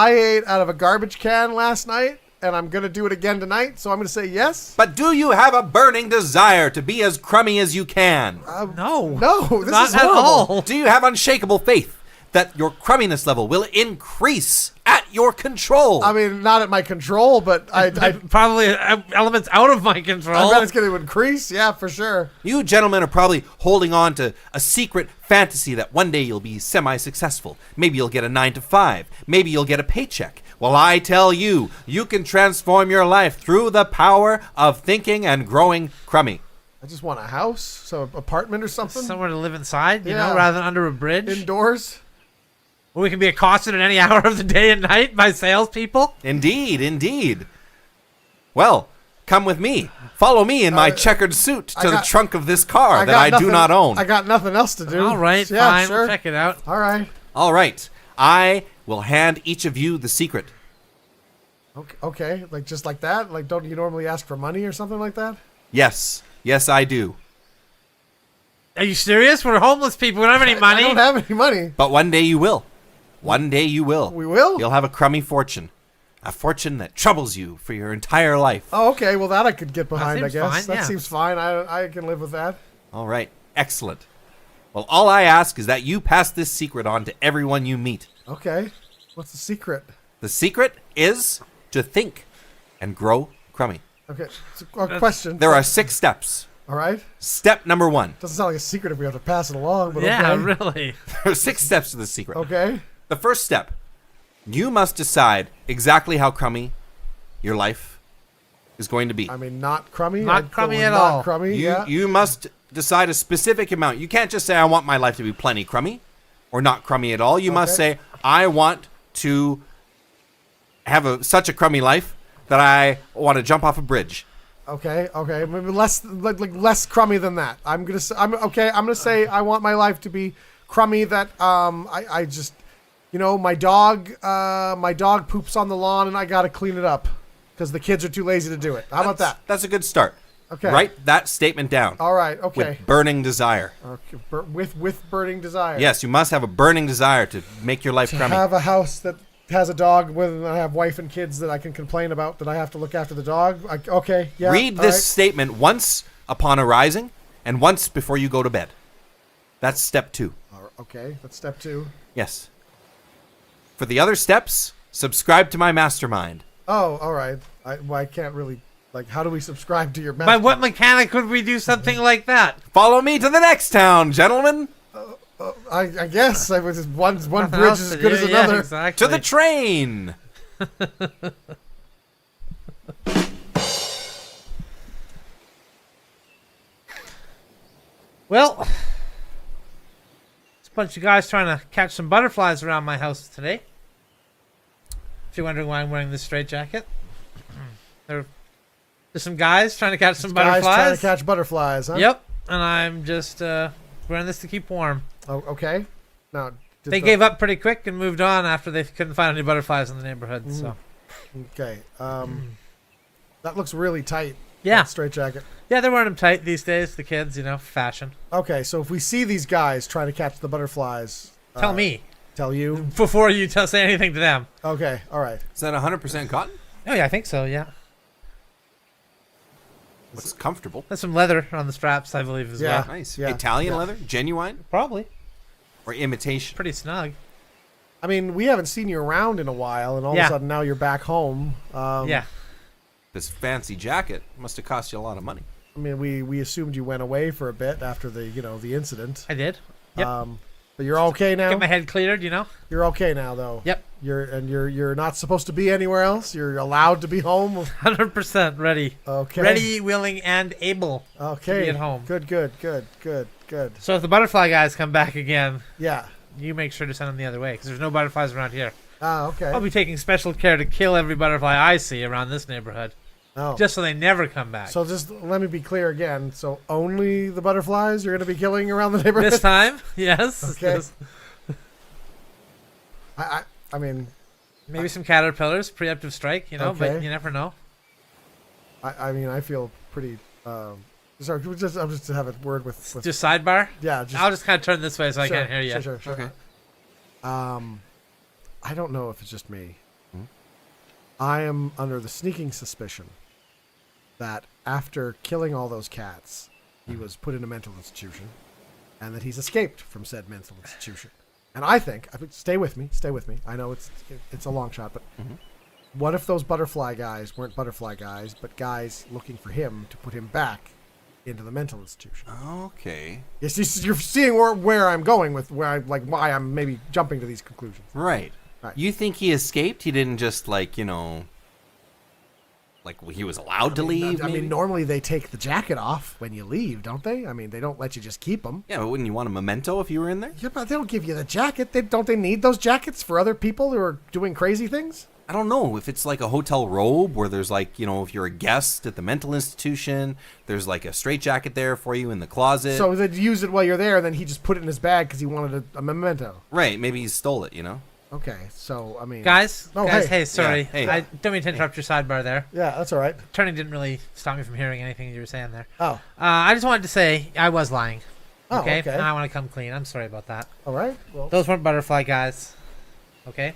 ate out of a garbage can last night, and I'm gonna do it again tonight. So I'm gonna say yes. But do you have a burning desire to be as crummy as you can? No. This Not is at horrible. all. Do you have unshakable faith that your crumminess level will increase at your control? I mean, not at my control, but I Probably elements out of my control. I bet it's gonna increase. Yeah, for sure. You gentlemen are probably holding on to a secret fantasy that one day you'll be semi-successful. Maybe you'll get a 9-to-5. Maybe you'll get a paycheck. Well, I tell you, you can transform your life through the power of thinking and growing crummy. I just want a house, so an apartment or something. Somewhere to live inside, you Yeah. know, rather than under a bridge. Indoors. Where we can be accosted at any hour of the day and night by salespeople. Indeed. Well, come with me. Follow me in my checkered suit to the trunk of this car that I do not own. I got nothing else to do. All right, Yeah, fine. sure. We'll check it out. All right. All right. I will hand each of you the secret. Okay. Like just like that? Like don't you normally ask for money or something like that? Yes. Yes, I do. Are you serious? We're homeless people. We don't have any money. I don't have any money. But one day you will. One day you will. We will? You'll have a crummy fortune. A fortune that troubles you for your entire life. Oh, okay. Well, that I could get behind, I seems guess. fine, That yeah. seems fine. I can live with that. All right. Excellent. Well, all I ask is that you pass this secret on to everyone you meet. Okay. What's the secret? The secret is to think and grow crummy. Okay. So, question. There are 6 steps. All right. Step number 1. Doesn't sound like a secret if we have to pass it along, but Yeah, okay. really. There are 6 steps to the secret. Okay. The first step, you must decide exactly how crummy your life is going to be. I mean, not crummy. Not I'd go crummy with at not all. Crummy. You, Yeah. you must decide a specific amount. You can't just say, I want my life to be plenty crummy or not crummy at all. You must Okay. say, I want to have such a crummy life that I want to jump off a bridge. Okay. Maybe less like less crummy than that. I'm gonna say I want my life to be crummy. That I just my dog poops on the lawn and I gotta clean it up because the kids are too lazy to do it. How about that? That's a good start. Okay. Write that statement down. All right. Okay. With burning desire. Okay. With burning desire. Yes, you must have a burning desire to make your life To crummy. have a house that has a dog with, and I have wife and kids that I can complain about that I have to look after the dog. Okay. Yeah. Read all this right. statement once upon arising and once before you go to bed. That's step 2. Okay. That's step 2. Yes. For the other steps, subscribe to my mastermind. Oh, all right. I can't really how do we subscribe to your By message? what mechanic would we do something like that? Follow me to the next town, gentlemen. I guess I was one Nothing bridge else is to as good do. as Yeah, another. exactly. To the train. Well, it's a bunch of guys trying to catch some butterflies around my house today. If you're wondering why I'm wearing this straitjacket, there's some guys trying to catch some Guys butterflies. trying to catch butterflies, huh? Yep, and I'm just wearing this to keep warm. Oh, okay. Now, They gave up pretty quick and moved on after they couldn't find any butterflies in the neighborhood. So Okay. That looks really tight. yeah, Straight jacket. yeah, they're wearing them tight these days. The kids, fashion. Okay, so if we see these guys trying to catch the butterflies, Tell me tell you. before you say anything to them. Okay, all right. Is that 100% cotton? Oh yeah, I think so. Yeah, Looks comfortable. there's some leather on the straps, I believe, as Yeah. well. Nice. Yeah. Italian Yeah. leather? Genuine? Probably Or imitation? pretty snug. I mean, we haven't seen you around in a while, and all of Yeah. a sudden now you're back home. Yeah. This fancy jacket must have cost you a lot of money. I mean, we assumed you went away for a bit after the the incident. I did. Yep. But you're okay now. Get my head cleared, You're okay now, though. Yep. You're not supposed to be anywhere else. You're allowed to be home. 100% ready. Okay. Ready, willing, and able Okay. to be at home. Good. So if the butterfly guys come back again, Yeah. you make sure to send them the other way because there's no butterflies around here. Ah, okay. I'll be taking special care to kill every butterfly I see around this neighborhood, Oh. just so they never come back. So just let me be clear again. So only the butterflies you're going to be killing around the neighborhood? this time, yes. Okay. This- I mean, maybe some caterpillars, preemptive strike, but Okay. you never know. I mean, I feel pretty. Sorry, I'm just to have a word with Just sidebar. yeah. Just, I'll just kind of turn this way so I sure, can't hear you. Sure. Okay. I don't know if it's just me. I am under the sneaking suspicion that after killing all those cats, he was put in a mental institution, and that he's escaped from said mental institution. And I think, stay with me. I know it's a long shot, but what if those butterfly guys weren't butterfly guys, but guys looking for him to put him back into the mental institution? Okay. Yes, you're seeing where I'm going with why I'm maybe jumping to these conclusions. Right. Right. You think he escaped? He didn't just he was allowed to leave? I maybe? mean, normally they take the jacket off when you leave, don't they? I mean, they don't let you just keep them. Yeah, but wouldn't you want a memento if you were in there? Yeah, but they don't give you the jacket. Don't they need those jackets for other people who are doing crazy things? I don't know if it's like a hotel robe where there's like, if you're a guest at the mental institution, there's like a straitjacket there for you in the closet. So they'd use it while you're there, and then he just put it in his bag because he wanted a memento. Right. Maybe he stole it, Okay, so, I mean... Guys, Oh, hey, sorry. Yeah, hey. I don't mean to interrupt your sidebar there. Yeah, that's all right. Turning didn't really stop me from hearing anything you were saying there. Oh. I just wanted to say I was lying. Oh, Okay? okay. And I want to come clean. I'm sorry about that. All right. Well, Those weren't butterfly guys. Okay?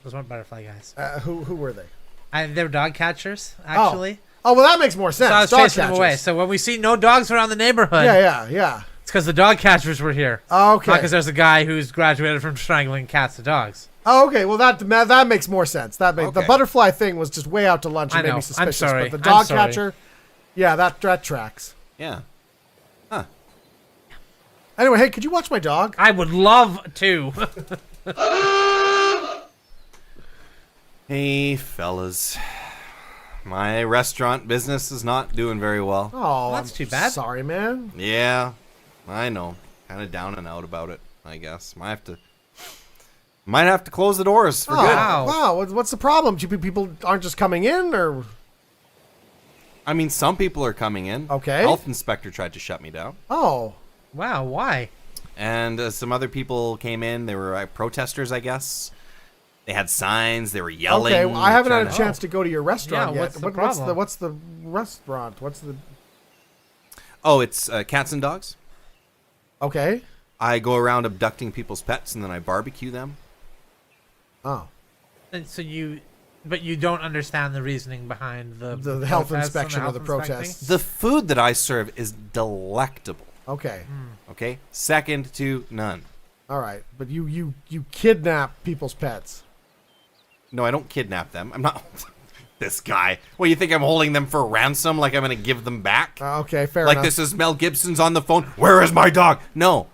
Those weren't butterfly guys. who were they? They were dog catchers, actually. Oh, well, that makes more sense. So I was Dog chasing them away. catchers. So when we see no dogs around the neighborhood, Yeah. it's because the dog catchers were here. Oh, okay. Not because there's a guy who's graduated from strangling cats to dogs. Oh, okay. Well, that makes more sense. The Okay. butterfly thing was just way out to lunch and I made know. me I'm suspicious. sorry. But the I'm dog sorry. catcher, yeah, that tracks. Yeah. Anyway, hey, could you watch my dog? I would love to. Hey, fellas. My restaurant business is not doing very well. Oh, That's I'm too bad. Sorry, man. Yeah, I know. Kind of down and out about it, I guess. Might have to close the doors for Oh, good. Wow. Wow. What's the problem? People aren't just coming in, or I mean, some people are coming in. Okay. Health inspector tried to shut me down. oh, Wow, why? And some other people came in. They were protesters, I guess. They had signs. They were yelling. okay. Well, I haven't had a trying chance to go to your restaurant Yeah, yet. what's the problem? What's the restaurant? What's the? Oh, it's Cats and Dogs. Okay. I go around abducting people's pets and then I barbecue them. Oh, And so but you don't understand the reasoning behind the health protests and inspection or health the inspecting? protests. The food that I serve is delectable. Okay. Okay, second to none. All right. But you kidnap people's pets. No, I don't kidnap them. I'm not. This guy. Well, you think I'm holding them for ransom? Like I'm going to give them back? Okay, fair Like enough. this is Mel Gibson's on the phone. Where is my dog? No.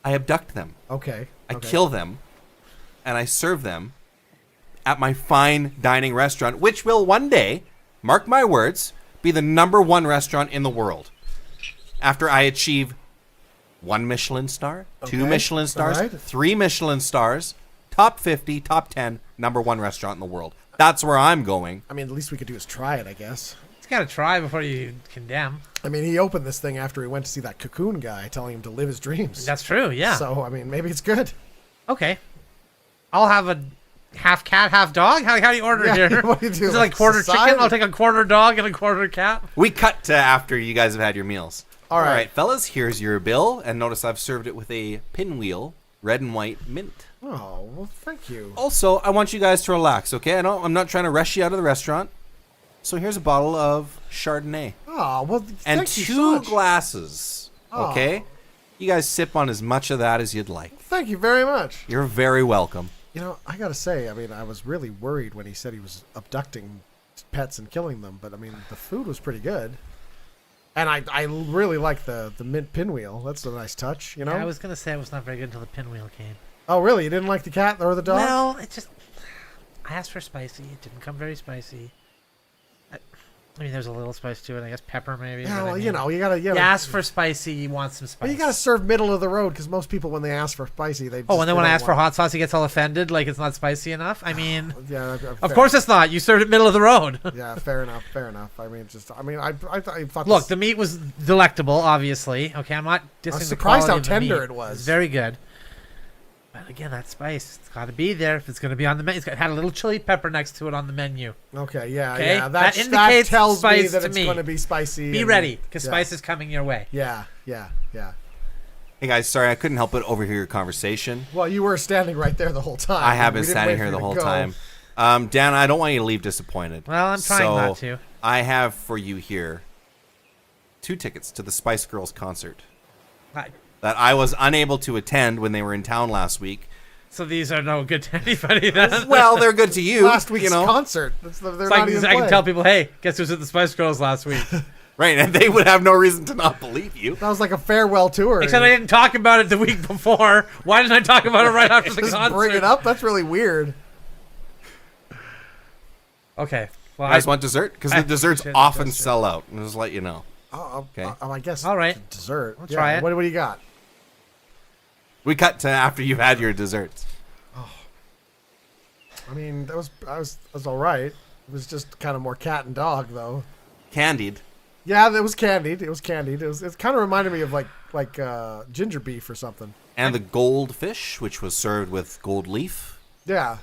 I abduct them. Okay. I okay. kill them, and I serve them at my fine dining restaurant, which will one day, mark my words, be the #1 restaurant in the world. After I achieve 1 Michelin star, 2 Okay, Michelin stars, alright. 3 Michelin stars, top 50, top 10, #1 restaurant in the world. That's where I'm going. I mean, the least we could do is try it, I guess. You got to try before you condemn. I mean, he opened this thing after he went to see that cocoon guy telling him to live his dreams. That's true, yeah. So, I mean, maybe it's good. Okay. I'll have a half cat, half dog? How do you order Yeah, here? what do you do, Is it like like quarter society? chicken? I'll take a quarter dog and a quarter cat. We cut to after you guys have had your meals. All right. fellas, here's your bill, and notice I've served it with a pinwheel, red and white mint. Oh, well, thank you. Also, I want you guys to relax, okay? I'm not trying to rush you out of the restaurant. So here's a bottle of Chardonnay. Oh, well, And thank you so 2 much. glasses, okay? You guys sip on as much of that as you'd like. Thank you very much. You're very welcome. You know, I gotta say, I mean, I was really worried when he said he was abducting pets and killing them, but I mean, the food was pretty good. And I really like the mint pinwheel. That's a nice touch, you know? Yeah, I was going to say it was not very good until the pinwheel came. Oh, really? You didn't like the cat or the dog? Well, it just... I asked for spicy. It didn't come very spicy. I mean, there's a little spice to it. I guess pepper maybe. Yeah, but well, I mean, you know, you gotta... You ask for spicy, you want some spice. Well, you gotta serve middle of the road, because most people, when they ask for spicy, they Oh, and then when I ask for hot... hot sauce, he gets all offended, like it's not spicy enough? I mean... Yeah, Of course it's not. You served it middle of the road. Yeah, fair enough, fair enough. I mean, I thought Look, this- the meat was delectable, obviously. Okay, I'm not dissing I was the surprised quality how of the tender meat. it was. It's very good. But again, that spice, it's got to be there if it's going to be on the menu. It had a little chili pepper next to it on the menu. Okay, yeah, Okay? yeah. That That indicates tells me spice that to it's me. going to be spicy. Be and- ready, because yeah. spice is coming your way. Yeah. Hey guys, sorry I couldn't help but overhear your conversation. Well, you were standing right there the whole time. I have We been didn't standing wait for here you the to whole go. time. Dan, I don't want you to leave disappointed. Well, I'm trying So, not to. I have for you here 2 tickets to the Spice Girls concert that I was unable to attend when they were in town last week. So these are no good to anybody then? Well, they're good to you. Last week's you know? concert. They're So not even I can playing. tell people, hey, guess who's at the Spice Girls last week? Right, and they would have no reason to not believe you. That was like a farewell tour. Except I didn't talk about it the week before. Why didn't I talk about it right after the Just concert? bring it up. That's really weird. Okay. Well, You guys want dessert? Because I the desserts appreciate often the gesture. sell out. I'll just let you know. Okay. I guess. All right. Dessert. I'll try it. What do you got? We cut to after you've had your desserts. I mean, that was all right. It was just kind of more cat and dog, though. Candied. Yeah, it was candied. It kind of reminded me of like ginger beef or something. And the goldfish, which was served with gold leaf. Yeah.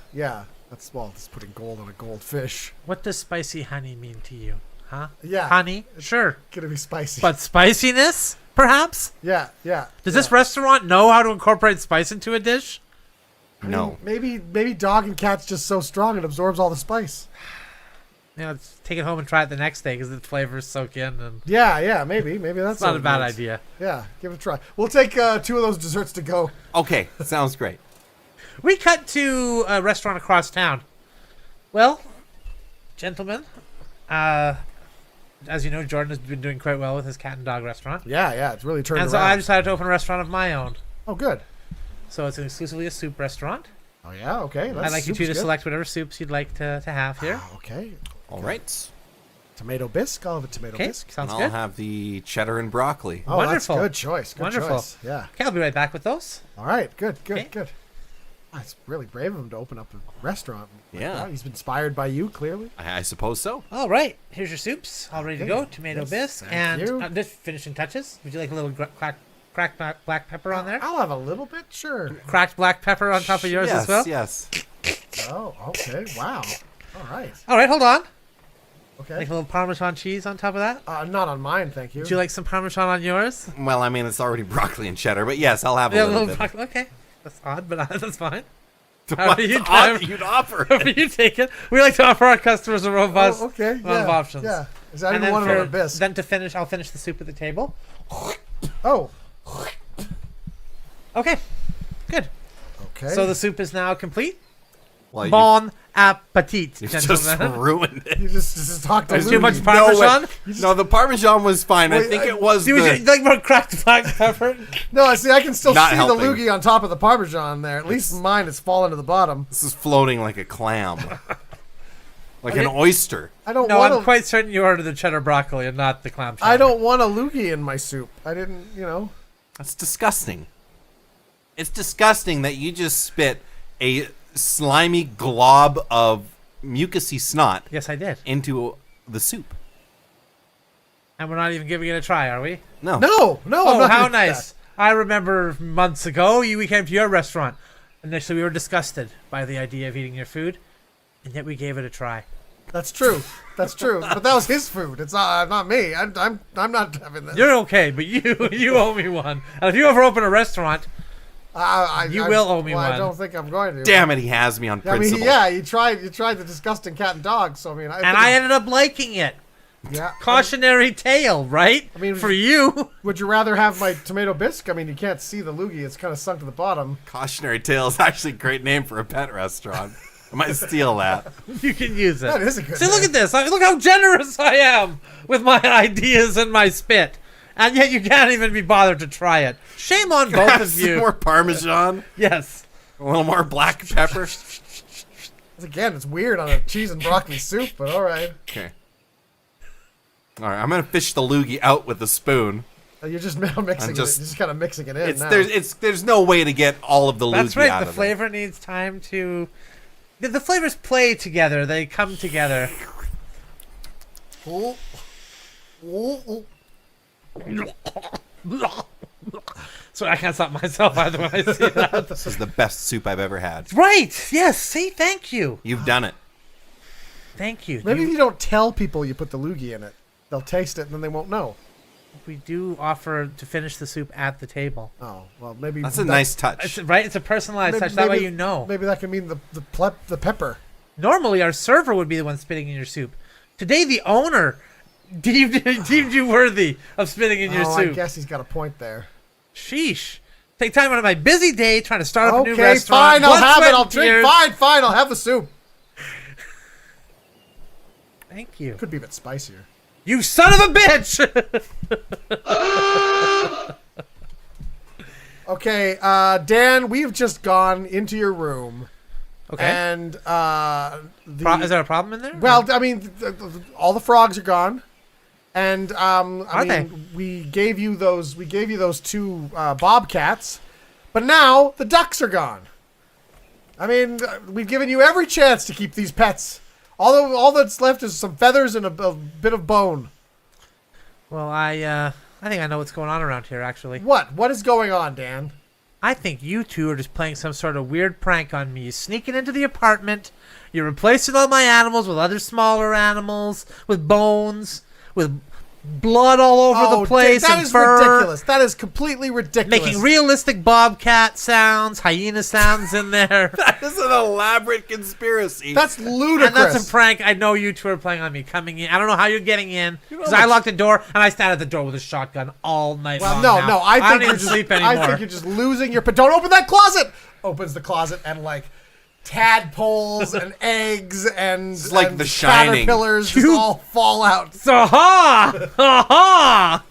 That's putting gold on a goldfish. What does spicy honey mean to you? Huh? Yeah. Honey? Sure. Gonna be spicy. But spiciness? Perhaps? yeah. Does this restaurant know how to incorporate spice into a dish? No. Maybe dog and cat's just so strong it absorbs all the spice. Let's take it home and try it the next day because the flavors soak in. And Yeah. Maybe that's it's not what a it bad means. idea. Yeah, give it a try. We'll take 2 of those desserts to go. Okay, sounds great. We cut to a restaurant across town. Well, gentlemen, as you know, Jordan has been doing quite well with his cat and dog restaurant. Yeah, it's really turned And so around. I decided to open a restaurant of my own. Oh, good. So it's exclusively a soup restaurant. Oh yeah, okay. I'd like you two to select whatever soups you'd like to have here. Okay. All right. Tomato bisque. I'll have a tomato Okay, bisque. sounds And I'll good. have the cheddar and broccoli. Oh, Wonderful. that's good choice. Good Wonderful. choice. Yeah. Okay, I'll be right back with those. All right. Good. Okay. It's really brave of him to open up a restaurant. Like Yeah. that. He's been inspired by you, clearly. I suppose so. All right, here's your soups, all ready to Okay. go. Tomato Yes, bisque thank you. and just finishing touches. Would you like a little cracked black pepper on there? I'll have a little bit, sure. Cracked black pepper on top of yours yes, as well. Yes. Oh, okay. Wow. All right. All right, hold on. Okay. Like a little Parmesan cheese on top of that. Not on mine, thank you. Would you like some Parmesan on yours? Well, I mean, it's already broccoli and cheddar, but yes, I'll have a Yeah, little bit. broccoli. Okay, that's odd, but that's fine. What you odd time- you'd offer? However you take it. We like to offer our customers a robust okay. amount Yeah. of options. Yeah. Is that And even then, one of a bisque? then to finish, I'll finish the soup at the table. Oh. Okay, good. Okay. So the soup is now complete. Well, Bon appetit, you just gentlemen. ruined it. you just talked to There's Too much Loogie. Parmesan? No, the Parmesan was fine. I Wait, think I- it was Do you like more cracked black pepper? No, see, I can still Not see helping. the loogie on top of the Parmesan there. At least mine has fallen to the bottom. This is floating like a clam. Like an oyster. I don't No, want I'm quite certain you ordered the cheddar broccoli and not the clam chowder. I don't want a loogie in my soup. I didn't, That's disgusting. It's disgusting that you just spit a slimy glob of mucousy snot Yes, I did. into the soup. And we're not even giving it a try, are we? No. No, I'm Oh, not how gonna do nice. I remember months ago, we came to your restaurant. Initially, we were disgusted by the idea of eating your food, and yet we gave it a try. that. That's true. That's true. But that was his food. It's not me. I'm not having this. You're okay, but you owe me one. And if you ever open a restaurant, You will owe me well, I one. don't think I'm going to. Damn it, he has me on I mean, principle. you tried the disgusting cat and dog. So I mean, I ended up liking it. yeah. Cautionary tale, right? I mean, for you. Would you rather have my tomato bisque? I mean, you can't see the loogie; it's kind of sunk to the bottom. Cautionary Tale is actually a great name for a pet restaurant. I might steal that. You can use it. That is a good See, look name. at this. Look how generous I am with my ideas and my spit. And yet you can't even be bothered to try it. Shame on both Have of some you. more Parmesan, Yes. a little more black pepper. Again, it's weird on a cheese and broccoli soup, but all right. Okay. All right, I'm gonna fish the loogie out with a spoon. You're just mixing it. just- You're just kind of mixing it in It's now. there's no way to get all of the That's loogie right. out The of it. flavor needs time to... The flavors play together. They come together. Ooh. Ooh, ooh. So I can't stop myself either when I see that. This is the best soup I've ever had. Right. Yes. See, thank you. You've done it. Thank you. Maybe if you don't tell people you put the loogie in it, they'll taste it and then they won't know. We do offer to finish the soup at the table. Oh, well, maybe That's a nice touch. It's, right? It's a personalized touch. That way you know. Maybe that can mean the pepper. Normally, our server would be the one spitting in your soup. Today, the owner deemed you worthy of spitting in your Oh, I soup. guess he's got a point there. Sheesh. Take time out of my busy day trying to start up a new Okay, restaurant. fine, I'll Blood, have sweat, it. I'll and drink. tears. Fine, I'll have the soup. Thank you. Could be a bit spicier. You son of a bitch! Okay, Dan, we've just gone into your room. Okay. And Is there a problem in there? well, I mean, all the frogs are gone, and Are they? we gave you those two bobcats, but now the ducks are gone. I mean, we've given you every chance to keep these pets. All that's left is some feathers and a bit of bone. Well, I think I know what's going on around here, actually. What? What is going on, Dan? I think you two are just playing some sort of weird prank on me. You're sneaking into the apartment. You're replacing all my animals with other smaller animals, with bones, with blood all over the place. That and is fur, ridiculous. That is completely ridiculous. making realistic bobcat sounds, hyena sounds in there. That is an elaborate conspiracy. That's ludicrous. And that's a prank. I know you two are playing on me coming in. I don't know how you're getting in because know I what- locked the door and I stand at the door with a shotgun all night Well, long. no, now. no. I don't think even you're just sleep anymore. I think you're just losing your. But don't open that closet. Opens the closet and like tadpoles and eggs and It's like and The Shining. caterpillars just all fall out. So ha ha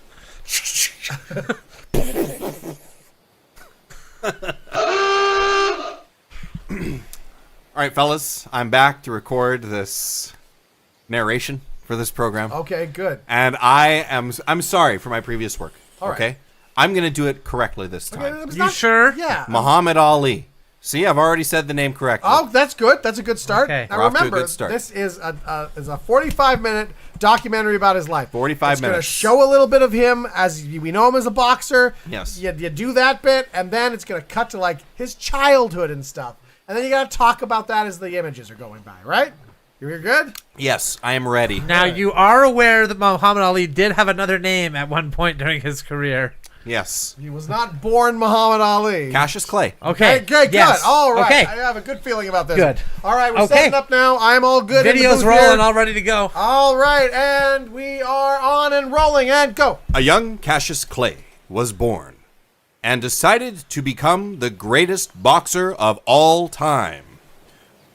All right, fellas, I'm back to record this narration for this program. Okay, good. And I'm sorry for my previous work. All right. Okay? I'm going to do it correctly this Okay, time. it's You sure? Yeah. Muhammad Ali. See, I've already said the name correctly. Oh, that's good. That's a good start. Okay. Now We're off to a remember, good start. this is a 45-minute documentary about his life. 45 it's going to minutes. show a little bit of him as we know him as a boxer. Yes. You do that bit, and then it's going to cut to like his childhood and stuff, and then you got to talk about that as the images are going by. Right? You're good. Yes, I am ready. Now you are aware that Muhammad Ali did have another name at one point during his career. Yes. He was not born Muhammad Ali. Cassius Clay. Okay. Good. Yes. All right. Okay. I have a good feeling about this. Good. All right. We're Okay. setting up now. I'm all good. in the Video's booth rolling, here. all ready to go. All right, and we are on and rolling, and go. A young Cassius Clay was born and decided to become the greatest boxer of all time.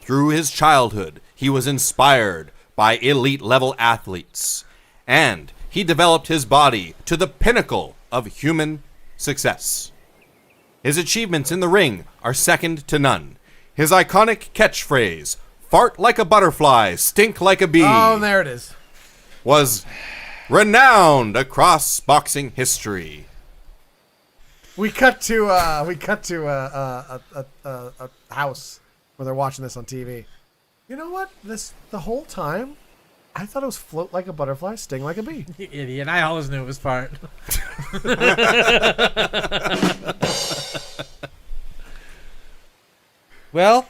Through his childhood, he was inspired by elite level athletes, and he developed his body to the pinnacle of human success. His achievements in the ring are second to none. His iconic catchphrase, "Fart like a butterfly, stink like a bee," Oh, there it is. was renowned across boxing history. We cut to a house where they're watching this on TV. You know what? The whole time, I thought it was float like a butterfly, sting like a bee. You idiot. I always knew it was part. Well,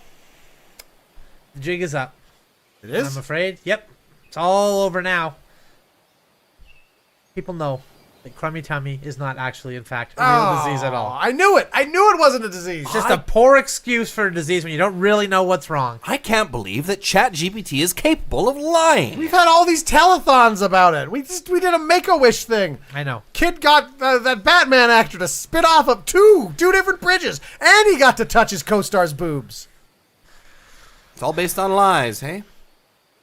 the jig is up. It is. I'm afraid. Yep. It's all over now. People know that crummy tummy is not actually, in fact, a real disease at all. I knew it. I knew it wasn't a disease. It's just a poor excuse for a disease when you don't really know what's wrong. I can't believe that ChatGPT is capable of lying. We've had all these telethons about it. We did a Make-A-Wish thing. I know. Kid got that Batman actor to spit off of two different bridges, and he got to touch his co-star's boobs. It's all based on lies, hey?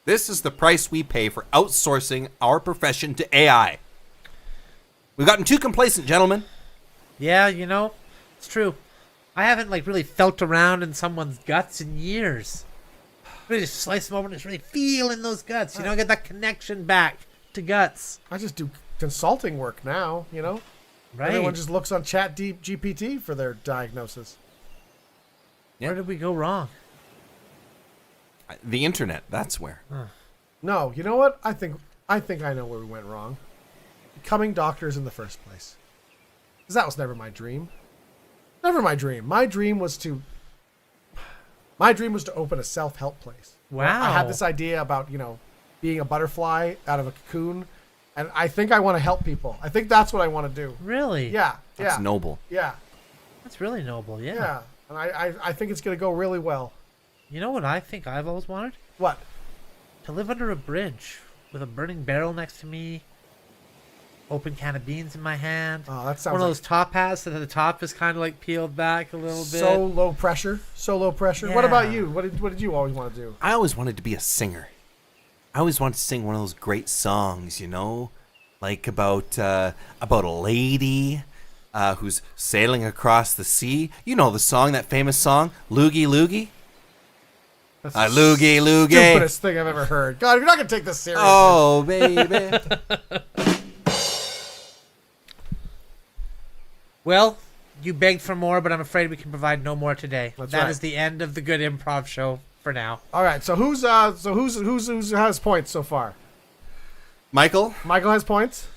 This is the price we pay for outsourcing our profession to AI. We've gotten too complacent, gentlemen. Yeah, you know, it's true. I haven't really felt around in someone's guts in years. Really just slice them open and just really feel in those guts. You know, get that connection back to guts. I just do consulting work now, you know? Right. Everyone just looks on GPT for their diagnosis. Where did we go wrong? The internet, that's where. No, you know what? I think I know where we went wrong. Becoming doctors in the first place. Because that was never my dream. Never my dream. My dream was to open a self-help place. Wow. I had this idea about, being a butterfly out of a cocoon, and I think I want to help people. I think that's what I want to do. Really? Yeah. That's yeah. noble. Yeah. That's really noble, yeah. Yeah. And I think it's going to go really well. You know what I think I've always wanted? What? To live under a bridge with a burning barrel next to me, open can of beans in my hand. Oh, that sounds one of like those top hats that the top is kind of peeled back a little bit. so low pressure. So low pressure. What about Yeah. you? What did you always want to do? I always wanted to be a singer. I always wanted to sing one of those great songs, like about a lady who's sailing across the sea. You know the song, that famous song, Loogie, Loogie. That's Loogie, Loogie. stupidest thing I've ever heard. God, you're not gonna take this seriously. Oh, baby. Well, You begged for more, but I'm afraid we can provide no more today. That's That right. is the end of the good improv show for now. All right. So who's has points so far? Michael, Michael has points.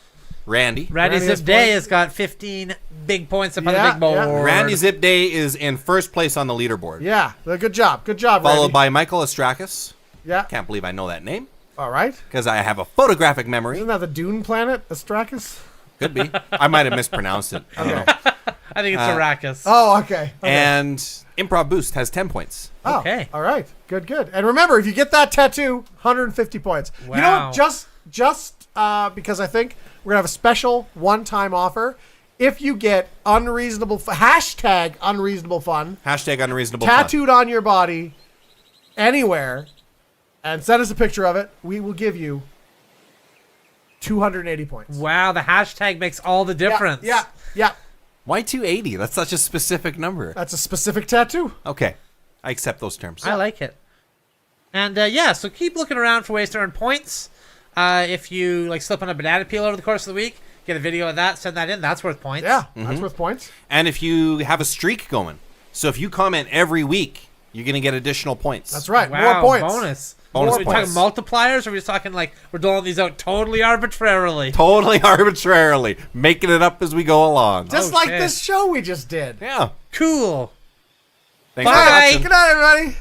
Randy. Randy Randy has Zip Day points. has got 15 big points up on Yeah, the big board. yeah. Randy Zip Day is in first place on the leaderboard. Yeah. Good job. Good job, Followed Randy. by Michael Astrakis. Yeah. Can't believe I know that name All right. because I have a photographic memory. Isn't that the Dune planet, Astrakis? Could be. I might have mispronounced it. I don't know. I think it's Arrakis. Oh, okay. And Improv Boost has 10 points. Oh, Okay. All right. Good. And remember, if you get that tattoo, 150 points. You know Wow. what? Just because I think we're gonna have a special one-time offer. If you get hashtag unreasonable fun Hashtag unreasonable fun. tattooed on your body anywhere, and send us a picture of it, we will give you 280 points. Wow, the hashtag makes all the difference. Yeah. Why 280? That's such a specific number. That's a specific tattoo. Okay. I accept those terms. I like it. And so keep looking around for ways to earn points. If you slip on a banana peel over the course of the week, get a video of that, send that in. That's worth points. Yeah, that's worth points. And if you have a streak going, so if you comment every week, you're going to get additional points. That's right. Wow, More points. bonus. Bonus Are we talking points. multipliers, or are we just talking we're doling these out totally arbitrarily? Totally arbitrarily. Making it up as we go along. Just like Okay. this show we just did. Yeah. Cool. Thanks for Bye. watching. Good night, everybody.